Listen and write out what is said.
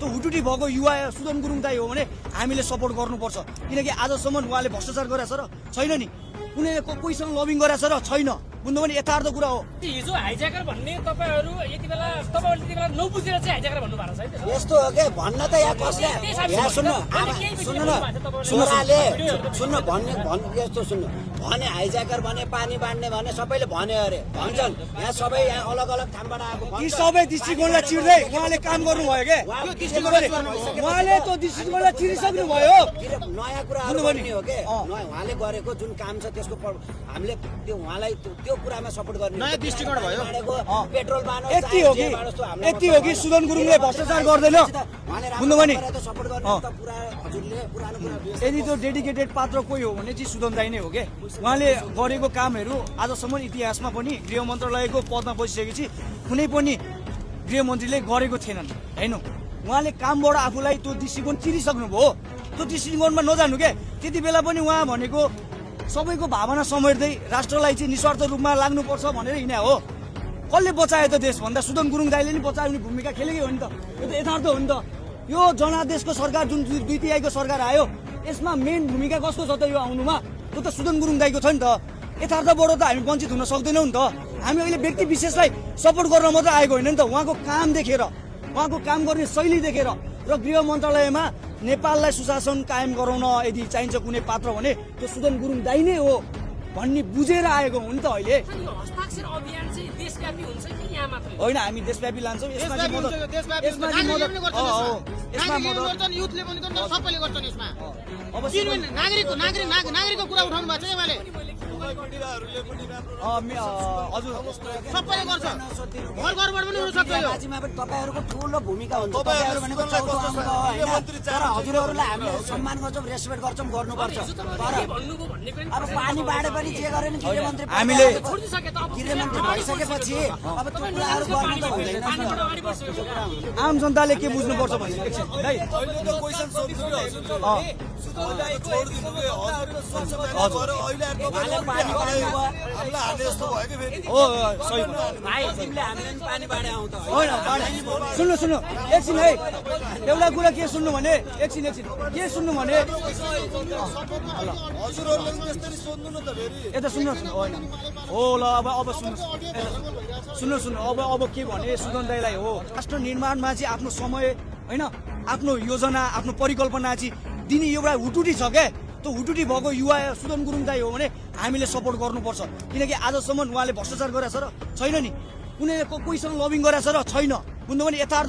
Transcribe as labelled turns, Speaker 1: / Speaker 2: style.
Speaker 1: त्यो हुटुटी भएको युवा सुदन गुरुङ दाइ हो भने हामीले सपोर्ट गर्नुपर्छ किनकि आजसम्म उहाँले भ्रष्टाचार गरेछ र छैन नि कुनै कोहीसँग लबिङ गरेछ र छैन बुझ्नु पनि यथार्थ कुरा हो
Speaker 2: हिजो हाइज्याकर भन्ने तपाईहरु यति बेला नबुझेर चाहिँ हाइज्याकर भन्नु भएको छ है
Speaker 3: यस्तो हो के भन्न त यहाँ कसले यहाँ सुन्नु न छोराले सुन्नु भन्ने यस्तो सुन्नु भने हाइज्याकर भने पानी बाँड्ने भने सबैले भने अरे भन्छन् यहाँ सबै यहाँ अलग अलग ठाउँबाट आएको
Speaker 1: यी सबै दृष्टिकोणलाई चिर्दै उहाँले काम गर्नुभयो के उहाँले त्यो दृष्टिकोणलाई चिरिसक्नु भयो
Speaker 3: नयाँ कुराहरू गर्ने हो के उहाँले गरेको जुन काम छ त्यसको हामीले त्यो उहाँलाई त्यो कुरामा सपोर्ट गर्ने
Speaker 4: नयाँ दृष्टिकोण भयो
Speaker 3: पेट्रोल बानो
Speaker 1: यति हो कि सुदन गुरुङले भ्रष्टाचार गर्दैन बुझ्नु पनि
Speaker 3: सपोर्ट गर्ने त पुरा हजुरले पुरानो कुरा
Speaker 1: यदि त्यो डेडिकेटेड पात्र कोही हो भने चाहिँ सुदन दाइ नै हो के उहाँले गरेको कामहरू आजसम्म इतिहासमा पनि गृह मन्त्रालयको पदमा बसिसकेपछि कुनै पनि गृहमन्त्रीले गरेको थिएनन् होइन उहाँले कामबाट आफूलाई त्यो दृष्टिकोण चिरिसक्नुभयो त्यो दृष्टिकोणमा नजानु के त्यति बेला पनि उहाँ भनेको सबैको भावना समेट्दै राष्ट्रलाई चाहिँ निस्वार्थ रूपमा लाग्नुपर्छ भनेर हिँड्या हो कसले बचायो त देश भन्दा सुदन गुरुङ दाइले नि बचाउने भूमिका खेलेकै हो नि त यो त यथार्थ हो नि त यो जनादेशको सरकार जुन 2 तिहाईको सरकार आयो यसमा मेन भूमिका कसको छ त यो आउनुमा त्यो त सुदन गुरुङ दाइको छ नि त यथार्थबाट त हामी वञ्चित हुन सक्दैनौँ नि त हामी अहिले व्यक्ति विशेषलाई सपोर्ट गर्न मात्रै आएको होइन नि त उहाँको काम देखेर उहाँको काम गर्ने शैली देखेर र गृह मन्त्रालयमा नेपाललाई सुशासन कायम गराउन यदि चाहिन्छ कुनै पात्र भने त्यो सुदन गुरुङ दाइ नै हो भन्ने बुझेर आएको हो नि त अहिले
Speaker 2: हस्ताक्षर अभियान चाहिँ देशव्यापी हुन्छ कि यहाँ मात्रै
Speaker 1: होइन हामी देशव्यापी लान्छौँ यसमा चाहिँ मद्दत
Speaker 4: युथले पनि गर्छ सबैले गर्छन् यसमा
Speaker 1: अब
Speaker 4: नागरिकको कुरा उठाउनु भएको छ यहाँले
Speaker 1: हजुर
Speaker 4: सबैले गर्छ घर घरबाट पनि हुन सक्छ यो
Speaker 3: राज्यमा पनि तपाईहरुको ठूलो भूमिका हुन्छ तपाईहरु भनेको चौथो अङ्ग हो हैन तर हजुरहरुलाई हामीले सम्मान गर्छौं रेस्पेक्ट गर्छौं गर्नुपर्छ अब पानी बाढे पनि जे गरे नि गृहमन्त्री
Speaker 1: हामीले
Speaker 3: गृहमन्त्री भइसकेपछि अब त्यो कुराहरु गर्नु त हुँदैन
Speaker 1: आम जनताले के बुझ्नुपर्छ भने एकछिन है
Speaker 5: अहिले त क्वेशन सोध्नु के हजुरले सुदन दाइ छोड दिनु के हजुरको संसदमा गएर अहिले तपाईले पानी बाढे हामीलाई हाने जस्तो भयो के फेरि
Speaker 1: हो सही
Speaker 3: भाइ तिमीले हामीले पनि पानी बाढे आउँ त
Speaker 1: होइन सुन्नु एकछिन है एउटा कुरा के सुन्नु भने एकछिन के सुन्नु भने
Speaker 5: हजुरहरुले पनि त्यसरी सोध्नु न त फेरि
Speaker 1: यता सुन्नु होइन हो ल अब सुन्नु अब के भने सुदन दाइलाई हो राष्ट्र निर्माणमा चाहिँ आफ्नो समय होइन आफ्नो योजना आफ्नो परिकल्पना चाहिँ दिने एउटा हुटुटी छ क्या त्यो हुटुटी भएको युवा सुदन गुरुङ दाइ हो भने हामीले सपोर्ट गर्नुपर्छ किनकि आजसम्म उहाँले भ्रष्टाचार गरेछ र छैन नि कुनै कोहीसँग लबिङ गरेछ र छैन बुझ्नु पनि यथार्थ